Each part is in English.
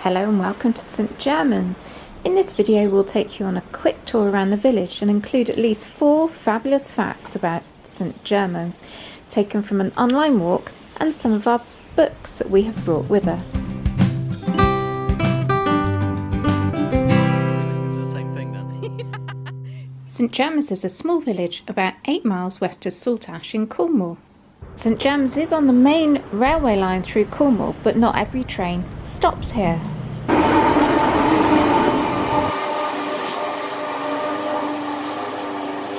Hello and welcome to St Germans. In this video we'll take you on a quick tour around the village and include at least 4 fabulous facts about St Germans, taken from an online walk and some of our books that we have brought with us. St Germans is a small village about 8 miles west of Saltash in Cornwall. St Germans is on the main railway line through Cornwall, but not every train stops here. I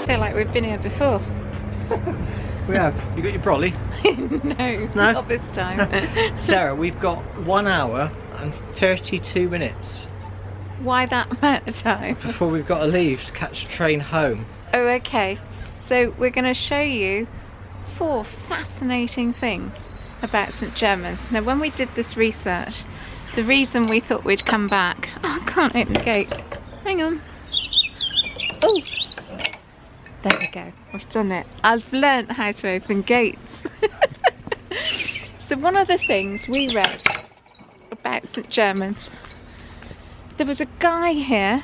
feel like we've been here before. We have. You got your brolly? No, not this time. Sarah, we've got 1 hour and 32 minutes. Why that amount of time? Before we've got to leave to catch a train home. Oh, okay. So we're going to show you 4 fascinating things about St Germans. Now, when we did this research, the reason we thought we'd come back... Oh, I can't open the gate. Hang on. Oh! There we go. I've done it. I've learnt how to open gates. So one of the things we read about St Germans, there was a guy here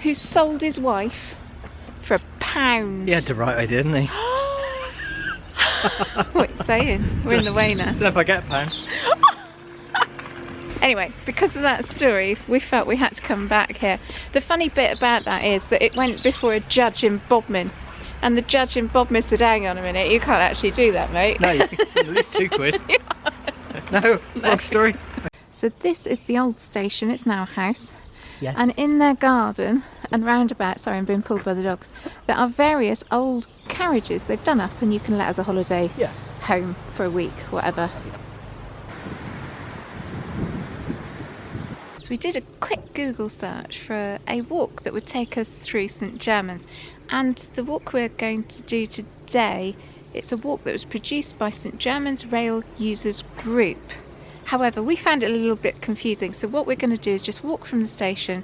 who sold his wife for £1. He had the right idea, didn't he? What are you saying? We're in the way now. Don't know if I get £1. Anyway, because of that story, we felt we had to come back here. The funny bit about that is that it went before a judge in Bodmin, and the judge in Bodmin said, hang on a minute, you can't actually do that, mate. No, you can at least £2. No, wrong story. So this is the old station, it's now a house. Yes. And in their garden and roundabout, sorry I'm being pulled by the dogs, there are various old carriages they've done up, and you can let as a holiday home for a week, whatever. So we did a quick Google search for a walk that would take us through St Germans, and the walk we're going to do today, it's a walk that was produced by St Germans Rail Users Group. However, we found it a little bit confusing, so what we're going to do is just walk from the station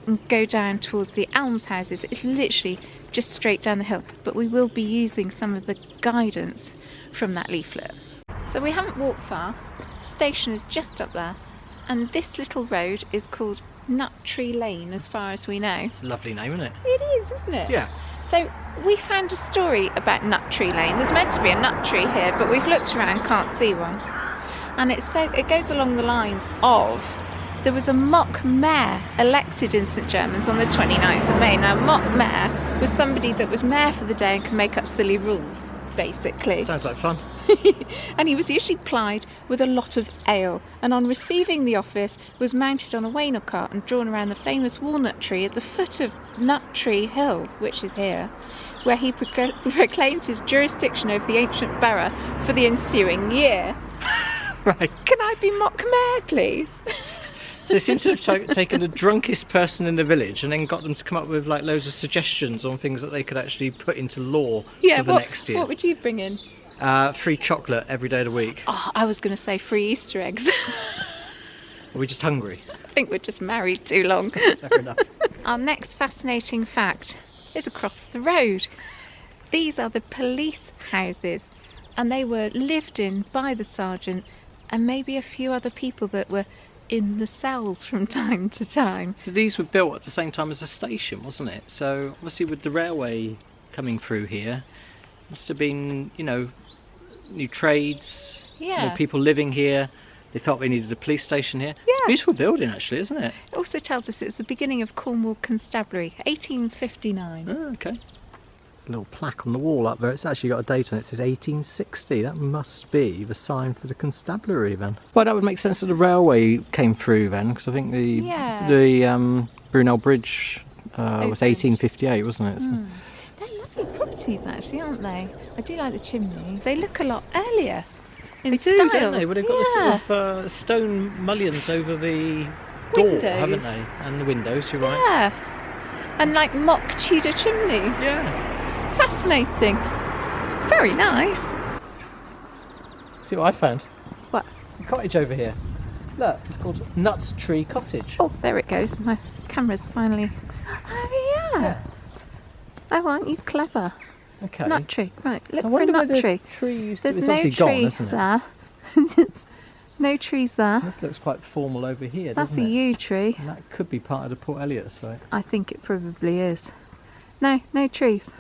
and go down towards the Elms houses. It's literally just straight down the hill, but we will be using some of the guidance from that leaflet. So we haven't walked far, the station is just up there, and this little road is called Nut Tree Lane as far as we know. It's a lovely name, isn't it? It is, isn't it? Yeah. So we found a story about Nut Tree Lane. There's meant to be a nut tree here, but we've looked around, can't see one. And it goes along the lines of, there was a mock mayor elected in St Germans on the 29th of May. Now, mock mayor was somebody that was mayor for the day and can make up silly rules, basically. Sounds like fun. And he was usually plied with a lot of ale, and on receiving the office was mounted on a wainer cart and drawn around the famous walnut tree at the foot of Nut Tree Hill, which is here, where he proclaimed his jurisdiction over the ancient borough for the ensuing year. Right. Can I be mock mayor, please? So they seem to have taken the drunkest person in the village and then got them to come up with like loads of suggestions on things that they could actually put into law for the next year. What would you bring in? Free chocolate every day of the week. Oh, I was going to say free Easter eggs. Are we just hungry? I think we're just married too long. Fair enough. Our next fascinating fact is across the road. These are the police houses, and they were lived in by the sergeant and maybe a few other people that were in the cells from time to time. So these were built at the same time as the station, wasn't it? So obviously with the railway coming through here, must have been, you know, new trades, more people living here. They felt they needed a police station here. Yeah. It's a beautiful building actually, isn't it? It also tells us it's the beginning of Cornwall Constabulary, 1859. Oh, okay. A little plaque on the wall up there, it's actually got a date on it. It says 1860. That must be the sign for the constabulary then. Well, that would make sense that the railway came through then, because I think the Brunel Bridge was 1858, wasn't it? So. They're lovely properties actually, aren't they? I do like the chimneys. They look a lot earlier in style. They do, don't they? Well, they've got the sort of stone mullions over the door, haven't they? And the windows, you're right. Yeah. And like mock Tudor chimneys. Yeah. Fascinating. Very nice. See what I found? What? A cottage over here. Look, it's called Nut Tree Cottage. Oh, there it goes. My camera's finally... Oh, yeah. Oh, aren't you clever? Okay. Nut tree. Right, look so for a nut tree. Tree There's it's no obviously tree gone, isn't it? there. No trees there. This looks quite formal over here, That's doesn't a it? yew tree. And that could be part of the Port Eliot Estate. I think it probably is. No, no trees.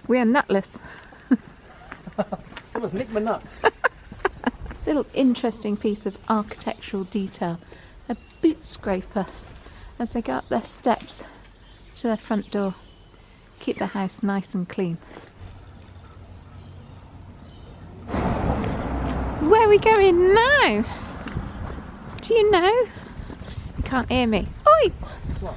We are nutless. Someone's nicked my nuts. Little interesting piece of architectural detail. A boot scraper as they go up their steps to their front door. Keep the house nice and clean. Where are we going now? Do you know? You can't hear me. Oi! What?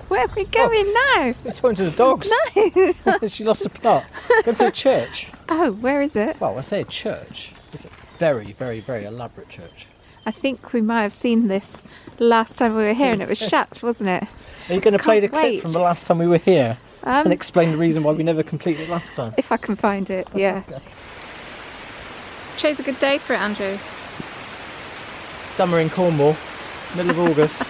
Where are we going now? It's talking to the dogs. No! She lost the plot. Go to a church. Oh, where is it? Well, I say a church. It's a very, very, very elaborate church. I think we might have seen this last time we were here and it was shut, wasn't it? Are you going to play the Can't clip wait. from the last time we were here and explain the reason why we never completed it last time? If I can find it, yeah. Okay. Chose a good day for it, Andrew. Summer in Cornwall, middle of August.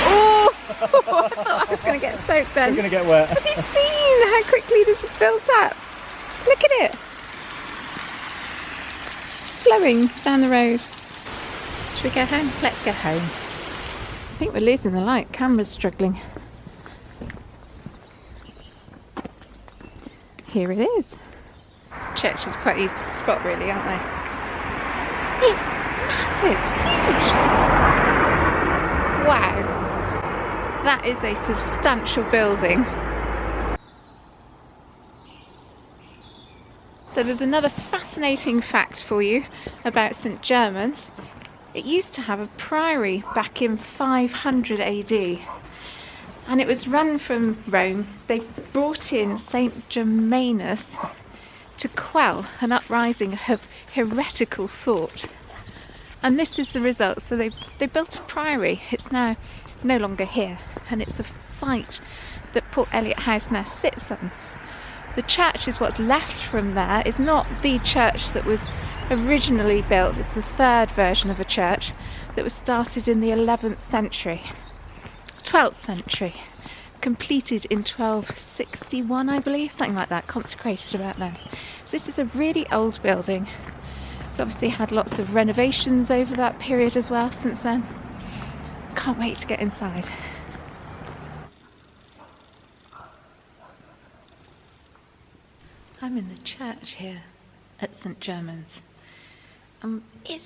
Oh, I thought I was going to get soaked then. We're going to get wet. Have you seen how quickly this has built up? Look at it. Just flowing down the road. Should we go home? Let's go home. I think we're losing the light. Camera's struggling. Here it is. Church is quite easy to spot really, aren't they? It's massive, huge. Wow. That is a substantial building. So there's another fascinating fact for you about St Germans. It used to have a priory back in 500 AD and it was run from Rome. They brought in Saint Germanus to quell an uprising of heretical thought. And this is the result. So they built a priory. It's now no longer here and it's a site that Port Eliot House now sits on. The church is what's left from there. It's not the church that was originally built. It's the third version of a church that was started in the 11th century, 12th century, completed in 1261 I believe, something like that, consecrated about then. So this is a really old building. It's obviously had lots of renovations over that period as well since then. Can't wait to get inside. I'm in the church here at St Germans. It's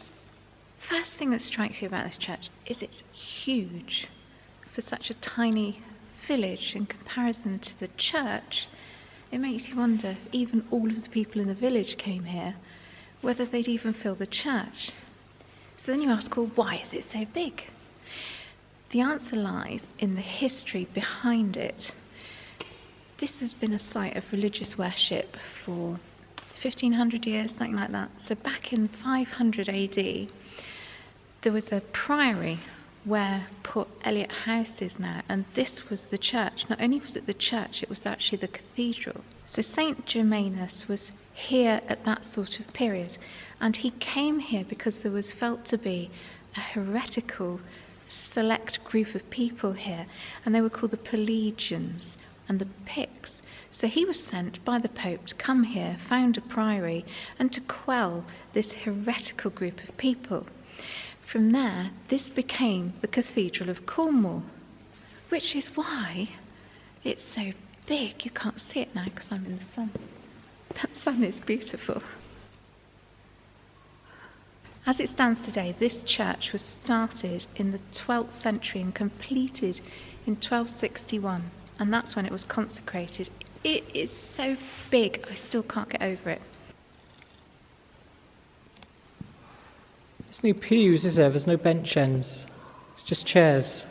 first thing that strikes you about this church is it's huge for such a tiny village in comparison to the church. It makes you wonder if even all of the people in the village came here, whether they'd even fill the church. So then you ask, well, why is it so big? The answer lies in the history behind it. This has been a site of religious worship for 1500 years, something like that. So back in 500 AD, there was a priory where Port Eliot House is now, and this was the church. Not only was it the church, it was actually the cathedral. So Saint Germanus was here at that sort of period, and he came here because there was felt to be a heretical select group of people here, and they were called the Pelagians and the Picts. So he was sent by the Pope to come here, found a priory, and to quell this heretical group of people. From there, this became the Cathedral of Cornwall, which is why it's so big. You can't see it now because I'm in the sun. That sun is beautiful. As it stands today, this church was started in the 12th century and completed in 1261, and that's when it was consecrated. It is so big, I still can't get over it. There's no pews, is there? There's no bench ends. It's just chairs.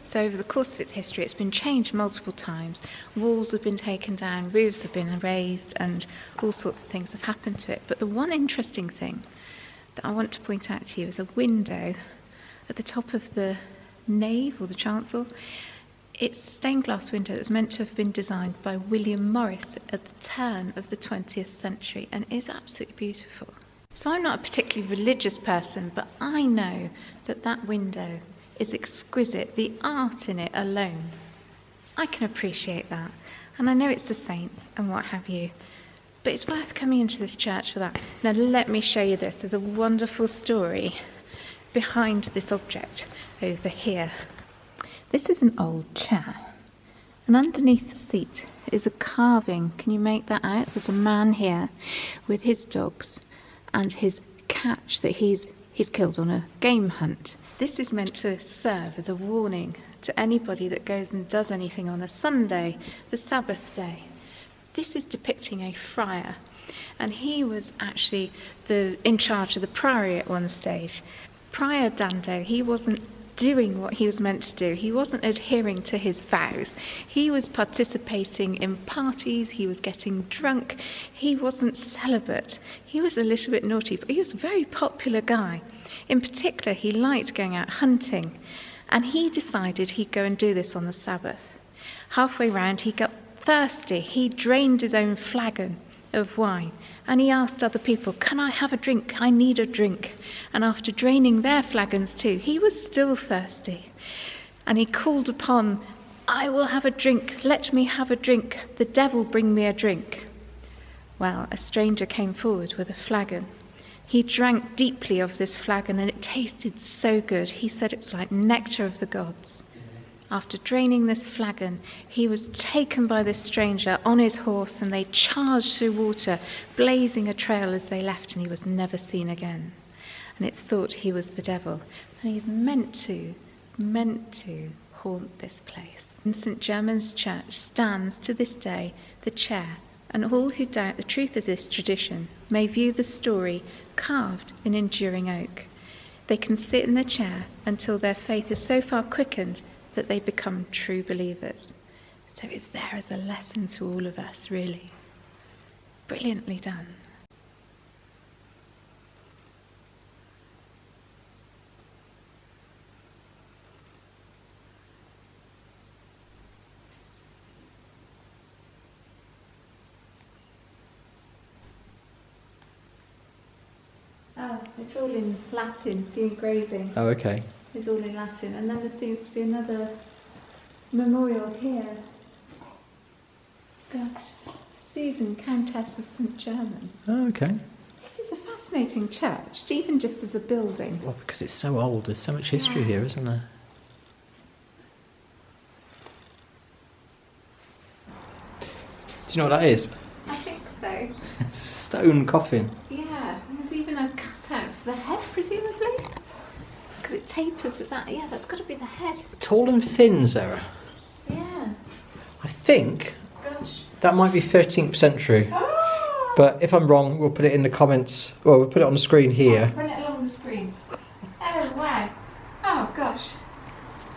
So over the course of its history, it's been changed multiple times. Walls have been taken down, roofs have been raised, and all sorts of things have happened to it. But the one interesting thing that I want to point out to you is a window at the top of the nave or the chancel. It's a stained glass window that was meant to have been designed by William Morris at the turn of the 20th century and is absolutely beautiful. So I'm not a particularly religious person, but I know that that window is exquisite, the art in it alone. I can appreciate that, and I know it's the saints and what have you, but it's worth coming into this church for that. Now let me show you this. There's a wonderful story behind this object over here. This is an old chair, and underneath the seat is a carving. Can you make that out? There's a man here with his dogs and his catch that he's killed on a game hunt. This is meant to serve as a warning to anybody that goes and does anything on a Sunday, the Sabbath day. This is depicting a friar, and he was actually in charge of the Priory at one stage. Prior Dando, he wasn't doing what he was meant to do. He wasn't adhering to his vows. He was participating in parties, he was getting drunk, he wasn't celibate. He was a little bit naughty, but he was a very popular guy. In particular, he liked going out hunting, and he decided he'd go and do this on the Sabbath. Halfway round, he got thirsty. He drained his own flagon of wine, and he asked other people, "Can I have a drink? I need a drink." And after draining their flagons too, he was still thirsty, and he called upon, "I will have a drink, let me have a drink, the devil bring me a drink." Well, a stranger came forward with a flagon. He drank deeply of this flagon, and it tasted so good. He said it was like nectar of the gods. After draining this flagon, he was taken by this stranger on his horse, and they charged through water, blazing a trail as they left, and he was never seen again. And it's thought he was the devil, and he's meant to haunt this place. In St. Germains Church stands to this day the chair, and all who doubt the truth of this tradition may view the story carved in enduring oak. They can sit in the chair until their faith is so far quickened that they become true believers. So it's there as a lesson to all of us, really. Brilliantly done. Oh, it's all in Latin, the engraving. Oh, okay. Is all in Latin, and then there seems to be another memorial here. Gosh, Susan, Countess of St. Germain. Oh, okay. This is a fascinating church, even just as a building. Well, because it's so old, there's so much history here, isn't there? Do you know what that is? I think so. It's a stone coffin. Yeah, and there's even a cutout for the head, presumably. Because it tapers at that. Yeah, that's got to be the head. Tall and thin, Sarah. Yeah. I think Gosh. that might be 13th century. Oh! But if I'm wrong, we'll put it in the comments. Well, we'll put it on the screen here. Run it along the screen. Oh, wow. Oh, gosh.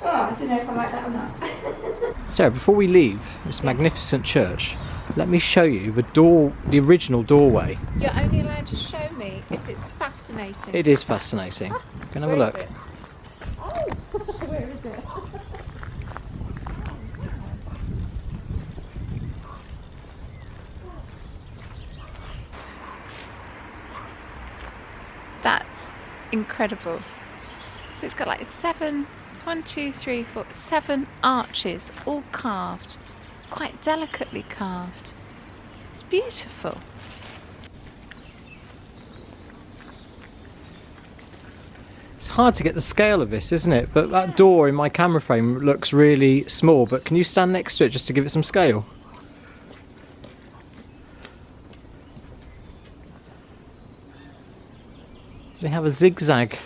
Oh, I don't know if I like that or not. Sarah, before we leave this magnificent church, let me show you the original doorway. You're only allowed to show me if it's fascinating. It is fascinating. Can I have a look? It? Oh, where is it? That's incredible. So it's got like 7 arches, all carved, quite delicately carved. It's beautiful. It's hard to get the scale of this, isn't it? But that door in my camera frame looks really small, but can you stand next to it just to give it some scale? So they have a zigzag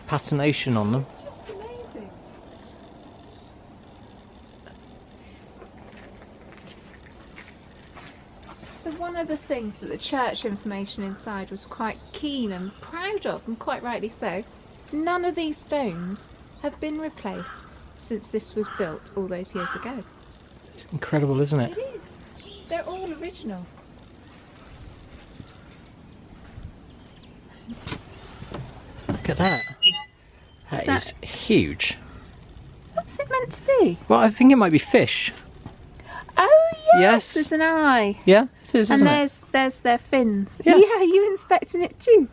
patination on them. It's just amazing. So one of the things that the church information inside was quite keen and proud of, and quite rightly so, none of these stones have been replaced since this was built all those years ago. It's incredible, isn't it? It is. They're all original. Look at that. That is huge. What's it meant to be? Well, I think it might be fish. Oh yes, Yes. there's an eye. Yeah, it is, isn't And there's their fins. Yeah. Yeah, you inspecting it too.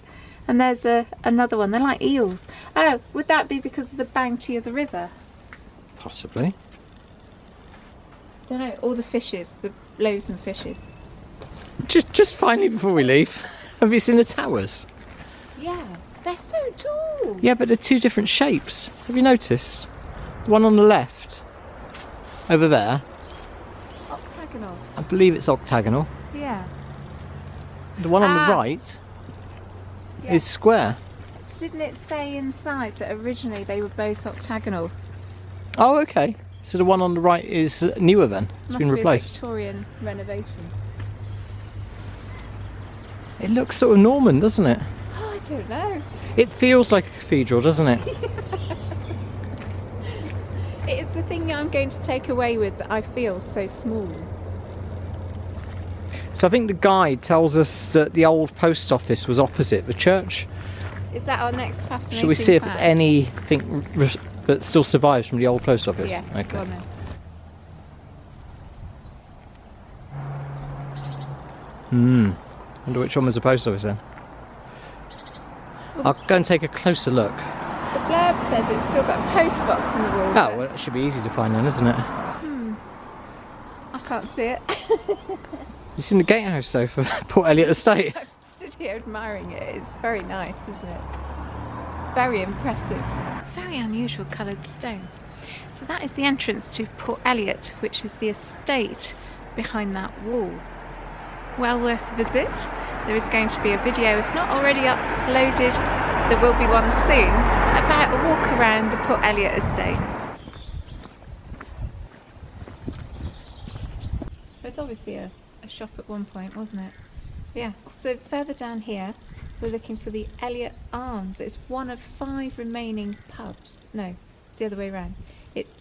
And there's another one. They're like eels. Oh, would that be because of the bounty of the river? Possibly. I don't know. All the fishes, the loaves and fishes. Just finally before we leave, have you seen the towers? Yeah, they're so tall. Yeah, but they're two different shapes. Have you noticed? The one on the left, over there, Octagonal. I believe it's octagonal. Yeah. The one on the right is square. Didn't it say inside that originally they were both octagonal? Oh, okay. So the one on the right is newer then? It's been replaced. A Victorian renovation. It looks sort of Norman, doesn't it? Oh, I don't know. It feels like a cathedral, doesn't it? It is the thing I'm going to take away with that I feel so small. So I think the guide tells us that the old post office was opposite the church. Is that our next fascinating Shall we see if fact? there's anything that still survives from the old post office? Yeah, okay. go on then. Wonder which one was the post office then? I'll go and take a closer look. The blurb says it's still got a post box in the wall. Oh, well, that should be easy to find then, isn't it? I can't see it. You've seen the gatehouse though for Port Eliot Estate? I've stood here admiring it. It's very nice, isn't it? Very impressive. Very unusual coloured stone. So that is the entrance to Port Eliot, which is the estate behind that wall. Well worth a visit. There is going to be a video, if not already uploaded, there will be one soon, about a walk around the Port Eliot Estate. There's obviously a shop at one point, wasn't it? Yeah, so further down here we're looking for the Eliot Arms. It's one of 5 remaining pubs. No, it's the other way around. It's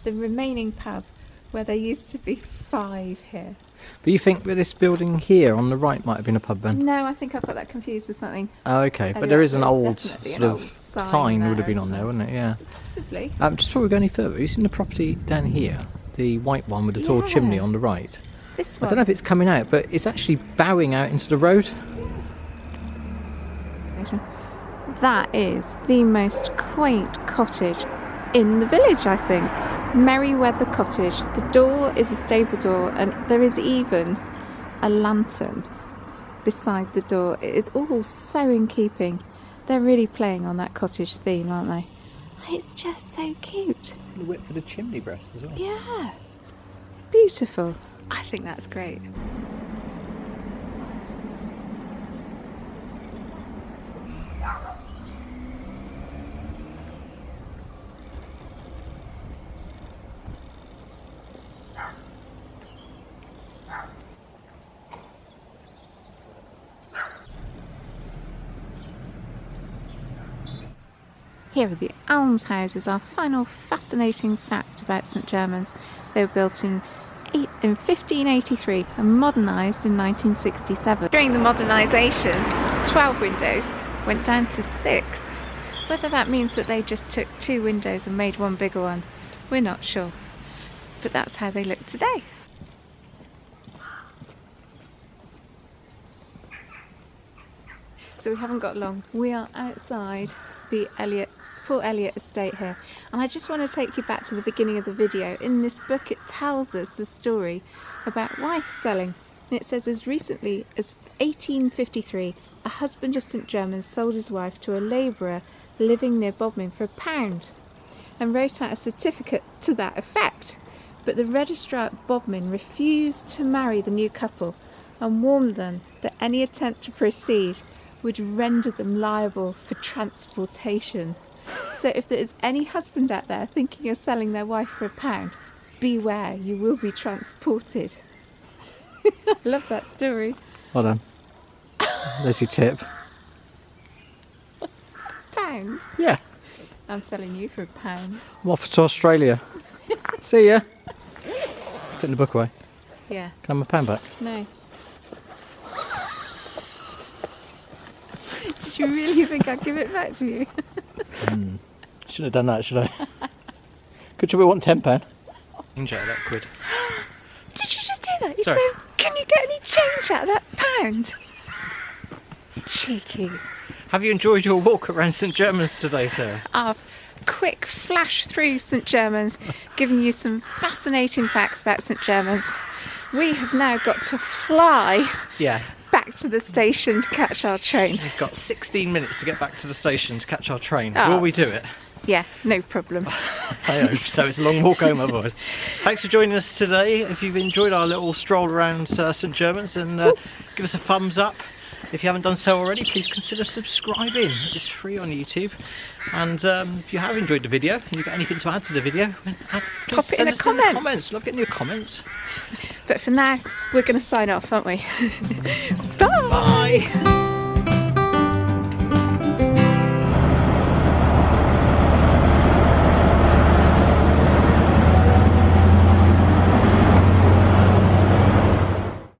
the remaining pub where there used to be 5 here. But you think that this building here on the right might have been a pub then? No, I think I've got that confused with something. Oh, okay, but Eliot, there is an there's old definitely sort an of old sign there, would have been on isn't there, wouldn't it? Yeah. Possibly. Just before we go any further, have you seen the property down here? The white one with the tall Yeah. chimney on the right? This I one. don't know if it's coming out, but it's actually bowing out into the road. That is the most quaint cottage in the village, I think. Merryweather Cottage. The door is a stable door, and there is even a lantern beside the door. It is all so in keeping. They're really playing on that cottage theme, aren't they? It's just so cute. The width of the chimney breast as well. Yeah. Beautiful. I think that's great. Here are the Elms houses, our final fascinating fact about St Germans. They were built in 1583 and modernised in 1967. During the modernisation, 12 windows went down to 6. Whether that means that they just took 2 windows and made one bigger one, we're not sure. But that's how they look today. So we haven't got long. We are outside the Port Eliot Estate here, and I just want to take you back to the beginning of the video. In this book it tells us the story about wife selling, and it says as recently as 1853 a husband of St Germans sold his wife to a labourer living near Bodmin for £1 and wrote out a certificate to that effect, but the registrar at Bodmin refused to marry the new couple and warned them that any attempt to proceed would render them liable for transportation. So if there is any husband out there thinking of selling their wife for £1, beware, you will be transported. I love that story. Well done. There's your tip. £1? Yeah. I'm selling you for £1. I'm off to Australia. See ya. Putting the book away. Yeah. Can I have my pen back? No. Did you really think I'd give it back to you? Shouldn't have done that, should I? Could you want £10? Change out of that quid. Did you just do that? You Sorry. said, can you get any change out of that £1? Cheeky. Have you enjoyed your walk around St Germans today, Sarah? Our quick flash through St Germans, giving you some fascinating facts about St Germans. We have now got to fly back to the station to catch our train. We've got 16 minutes to get back to the station to catch our train. Oh. Will we do it? Yeah, no problem. I hope so. It's a long walk home otherwise. Thanks for joining us today. If you've enjoyed our little stroll around St Germans, and give us a thumbs up. If you haven't done so already, please consider subscribing. It's free on YouTube. And if you have enjoyed the video and you've got anything to add to the video, pop it in a comment. Love getting your comments. But for now, we're going to sign off, aren't we? Bye! Bye!